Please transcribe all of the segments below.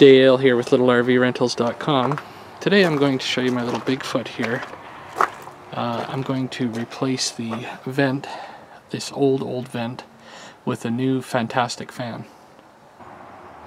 Dale here with LittleRVrentals.com. Today I'm going to show you my little Bigfoot here. I'm going to replace the vent, this old vent, with a new fan-tastic fan.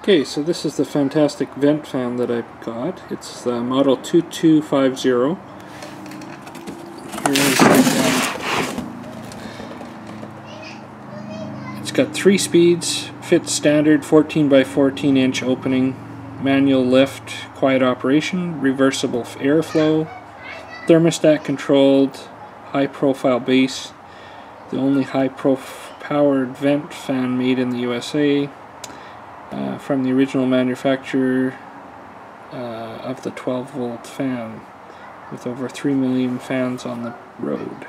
Okay, so this is the fan-tastic vent fan that I've got. It's the model 2250. It's got 3 speeds, fits standard 14 by 14 inch opening, manual lift, quiet operation, reversible airflow, thermostat controlled, high profile base, the only high powered vent fan made in the USA, from the original manufacturer of the 12 volt fan, with over 3 million fans on the road.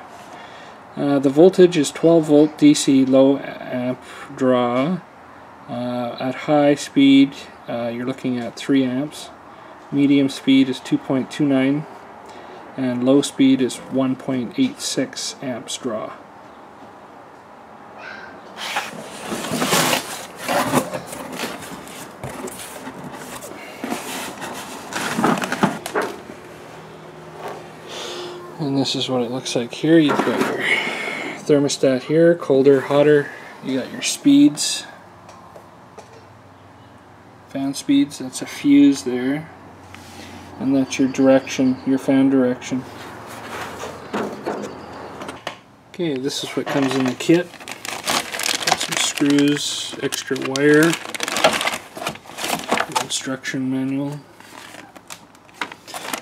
The voltage is 12 volt DC low amp draw. At high speed you're looking at 3 amps, medium speed is 2.29, and low speed is 1.86 amps draw. And this is what it looks like here. You've got your thermostat here, colder, hotter. You got your speeds, fan speeds, that's a fuse there. And that's your direction, your fan direction. Okay, this is what comes in the kit. Got some screws, extra wire, instruction manual.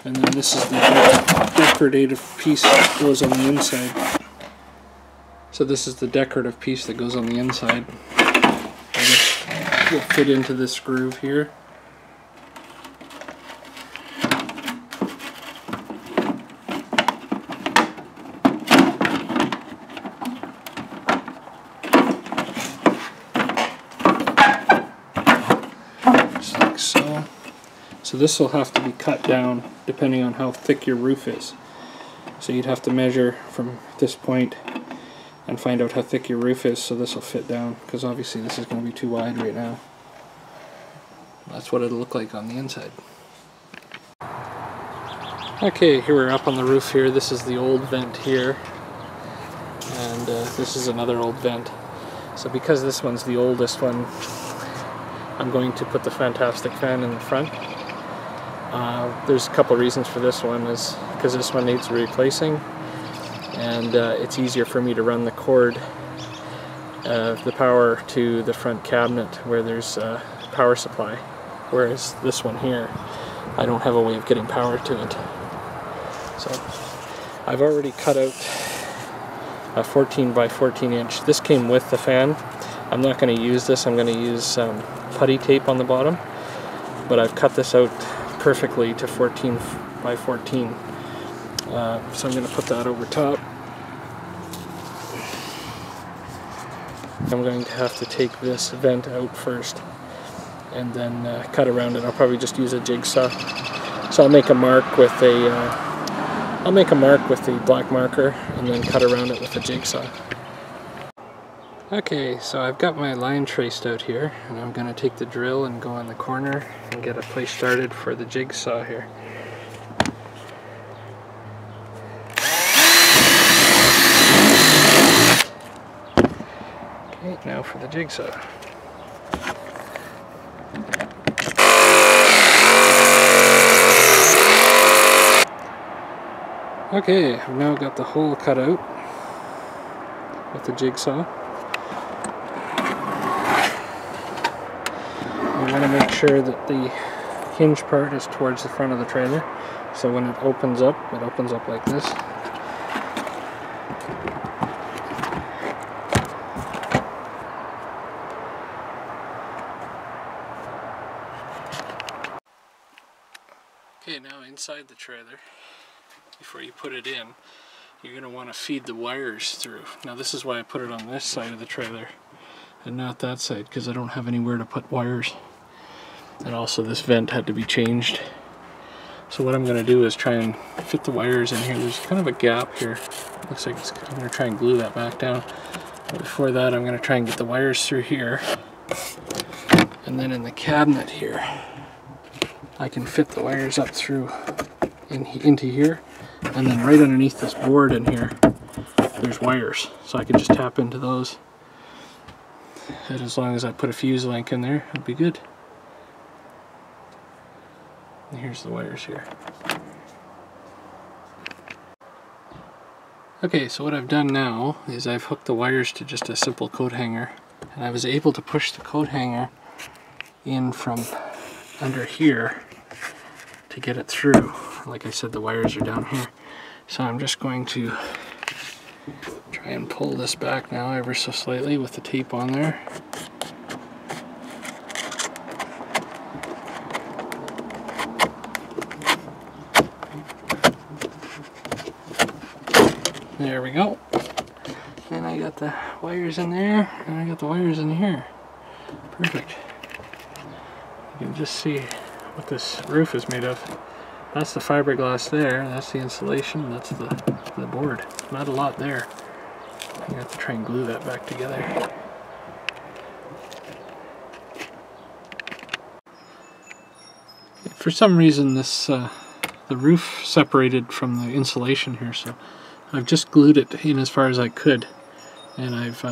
And then this is the decorative piece that goes on the inside. So this is the decorative piece that goes on the inside. It will fit into this groove here. Just like so. So this will have to be cut down depending on how thick your roof is. So you'd have to measure from this point and find out how thick your roof is, so this will fit down, because obviously this is going to be too wide right now. That's what it'll look like on the inside. Okay, here we're up on the roof here. This is the old vent here, and this is another old vent. So because this one's the oldest one, I'm going to put the fan-tastic fan in the front. There's a couple reasons for this one, is because this one needs replacing, and it's easier for me to run the cord of the power to the front cabinet where there's a power supply, whereas this one here, I don't have a way of getting power to it. So I've already cut out a 14 by 14 inch. This came with the fan. I'm not going to use this. I'm going to use putty tape on the bottom, but I've cut this out perfectly to 14 by 14. So I'm going to put that over top. I'm going to have to take this vent out first and then cut around it. I'll probably just use a jigsaw. So I'll make a mark with the black marker and then cut around it with a jigsaw. Okay, so I've got my line traced out here, and I'm going to take the drill and go in the corner and get a place started for the jigsaw here. Okay, now for the jigsaw. Okay, I've now got the hole cut out with the jigsaw. You want to make sure that the hinge part is towards the front of the trailer, so when it opens up like this. Okay, now inside the trailer, before you put it in, you're going to want to feed the wires through. Now this is why I put it on this side of the trailer and not that side, because I don't have anywhere to put wires. And also this vent had to be changed. So what I'm going to do is try and fit the wires in here. There's kind of a gap here. Looks like I'm going to try and glue that back down. But before that, I'm going to try and get the wires through here. And then in the cabinet here, I can fit the wires up through into here, and then right underneath this board in here there's wires, so I can just tap into those, and as long as I put a fuse link in there, it'll be good. And here's the wires here. Okay, so what I've done now is I've hooked the wires to just a simple coat hanger, and I was able to push the coat hanger in from under here to get it through. Like I said, the wires are down here. So I'm just going to try and pull this back now ever so slightly with the tape on there. There we go. And I got the wires in there, and I got the wires in here. Perfect. You can just see what this roof is made of. That's the fiberglass there, that's the insulation, that's the board. Not a lot there. I have to try and glue that back together. For some reason this the roof separated from the insulation here, so I've just glued it in as far as I could, and I've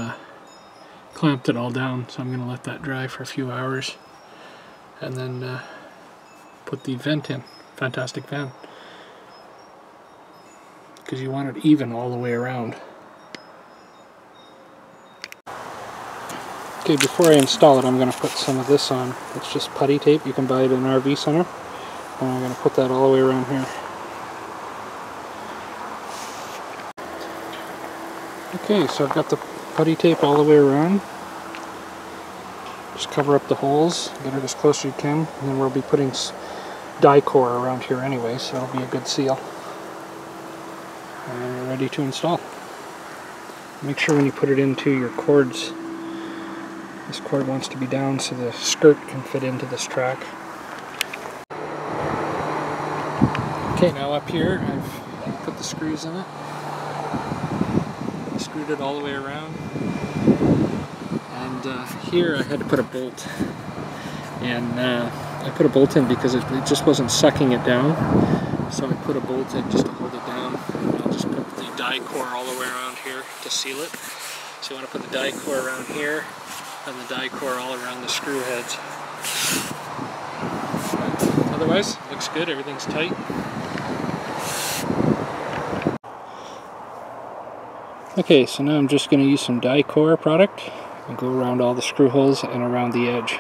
clamped it all down, so I'm going to let that dry for a few hours and then put the vent in. Fan-tastic fan, because you want it even all the way around. Okay, before I install it, I'm going to put some of this on. It's just putty tape. You can buy it in an RV center. And I'm going to put that all the way around here. Okay, so I've got the putty tape all the way around. Just cover up the holes, get it as close as you can, and then we'll be putting die-core around here anyway, so it'll be a good seal. And we're ready to install. Make sure when you put it into your cords, this cord wants to be down so the skirt can fit into this track. Okay, now up here I've put the screws in it. I screwed it all the way around. And here I had to put a bolt. And I put a bolt in because it just wasn't sucking it down, so I put a bolt in just to hold it down. And I'll just put the die core all the way around here to seal it. So you want to put the die core around here and the die core all around the screw heads. But otherwise, it looks good, everything's tight. Okay, so now I'm just going to use some die core product and go around all the screw holes and around the edge.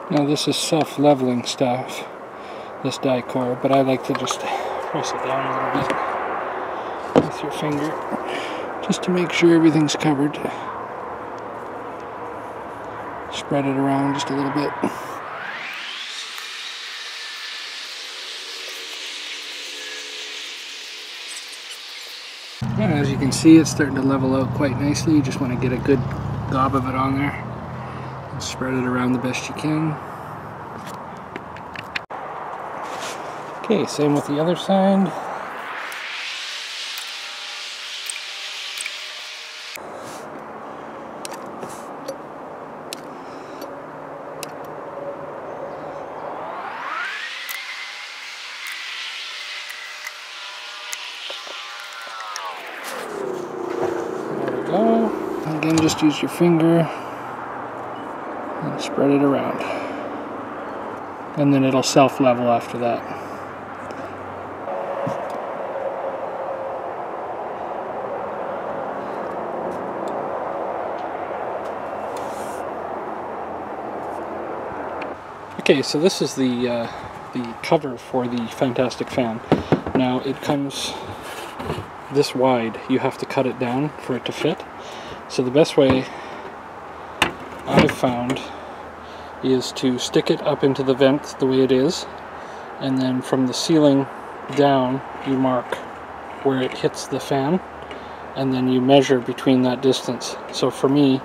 Now this is self-leveling stuff, this die core, but I like to just press it down a little bit with your finger, just to make sure everything's covered. Spread it around just a little bit. And as you can see, it's starting to level out quite nicely. You just want to get a good gob of it on there. Spread it around the best you can. Okay, same with the other side. There we go. Again, just use your finger and spread it around, and then it'll self-level after that. Okay, so this is the cover for the Fan-tastic fan. Now it comes this wide. You have to cut it down for it to fit. So the best way I've found is to stick it up into the vent the way it is, and then from the ceiling down you mark where it hits the fan, and then you measure between that distance. So for me,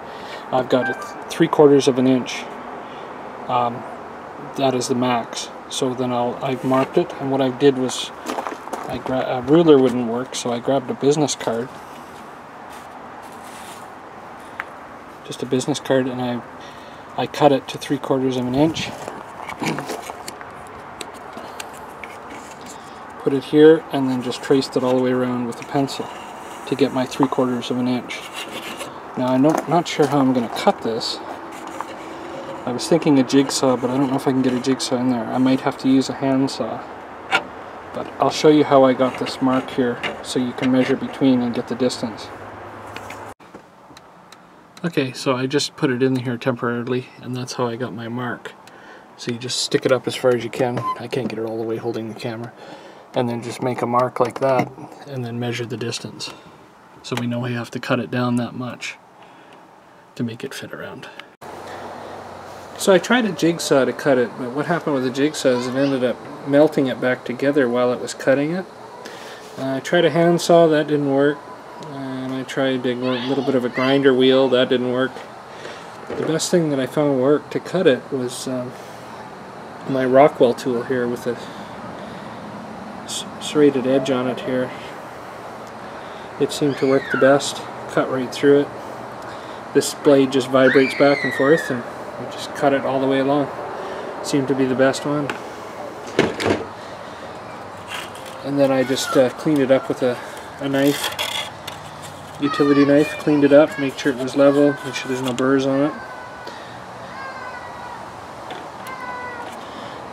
I've got a 3/4 of an inch. That is the max. So then I've marked it, and what I did was a ruler wouldn't work, so I grabbed a business card, just a business card, and I cut it to 3/4 of an inch. Put it here, and then just traced it all the way around with a pencil to get my 3/4 of an inch. Now I'm not sure how I'm going to cut this. I was thinking a jigsaw, but I don't know if I can get a jigsaw in there. I might have to use a handsaw. But I'll show you how I got this mark here so you can measure between and get the distance. Okay, so I just put it in here temporarily, and that's how I got my mark. So you just stick it up as far as you can. I can't get it all the way holding the camera. And then just make a mark like that, and then measure the distance. So we know we have to cut it down that much to make it fit around. So I tried a jigsaw to cut it, but what happened with the jigsaw is it ended up melting it back together while it was cutting it. I tried a handsaw, that didn't work. And I tried a little bit of a grinder wheel, that didn't work. The best thing that I found worked to cut it was my Rockwell tool here with a serrated edge on it here. It seemed to work the best, cut right through it. This blade just vibrates back and forth, and you just cut it all the way along. Seemed to be the best one. And then I just cleaned it up with a knife, utility knife, cleaned it up, make sure it was level, make sure there's no burrs on it.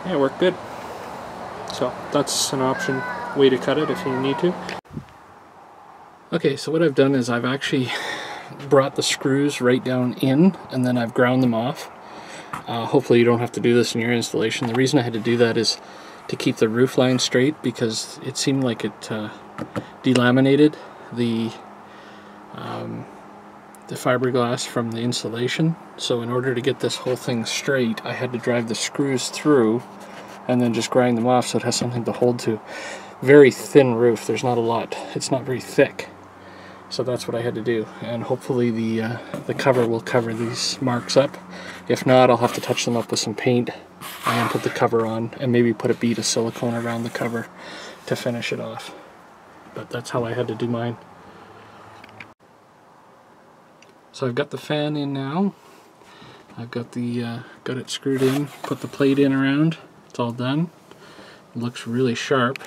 Yeah, it worked good. So that's an option, way to cut it if you need to. Okay, so what I've done is I've actually brought the screws right down in, and then I've ground them off. Hopefully you don't have to do this in your installation. The reason I had to do that is to keep the roof line straight, because it seemed like it delaminated the fiberglass from the insulation. So in order to get this whole thing straight, I had to drive the screws through and then just grind them off so it has something to hold to. Very thin roof, there's not a lot, it's not very thick. So that's what I had to do, and hopefully the cover will cover these marks up. If not, I'll have to touch them up with some paint and put the cover on, and maybe put a bead of silicone around the cover to finish it off. But that's how I had to do mine. So I've got the fan in now. I've got got it screwed in, put the plate in around. It's all done. It looks really sharp.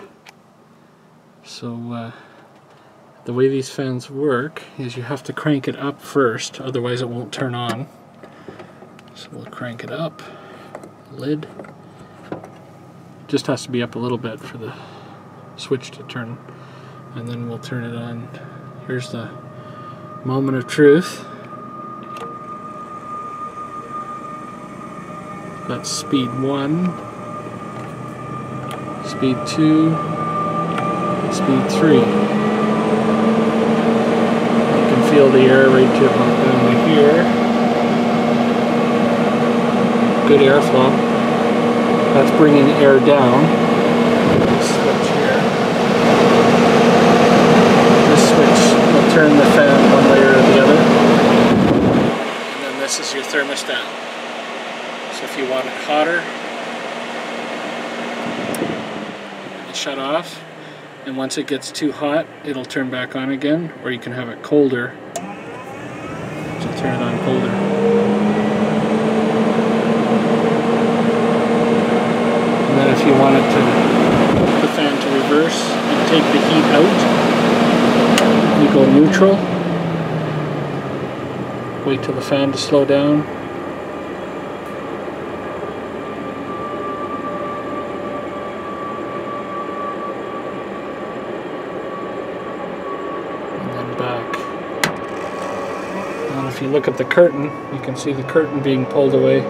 So the way these fans work is you have to crank it up first, otherwise it won't turn on. So we'll crank it up. Lid. Just has to be up a little bit for the switch to turn, and then we'll turn it on. Here's the moment of truth. That's speed 1, speed 2, speed 3. Feel the air right to about down here. Good airflow. That's bringing air down. Switch here. This switch will turn the fan one way or the other. And then this is your thermostat. So if you want it hotter, it'll shut off. And once it gets too hot, it'll turn back on again, or you can have it colder. So turn it on colder. And then if you want it to the fan to reverse and take the heat out, you go neutral. Wait till the fan to slow down. If you look at the curtain, you can see the curtain being pulled away. You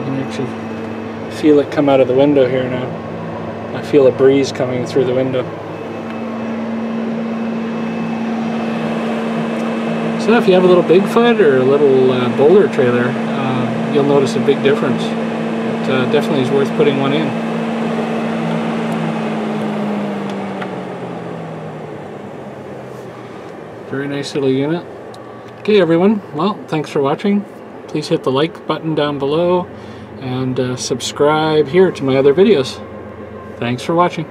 can actually feel it come out of the window here now. I feel a breeze coming through the window. So if you have a little Bigfoot or a little Boler trailer, you'll notice a big difference. It definitely is worth putting one in. Very nice little unit. Okay everyone, well, thanks for watching. Please hit the like button down below and subscribe here to my other videos. Thanks for watching.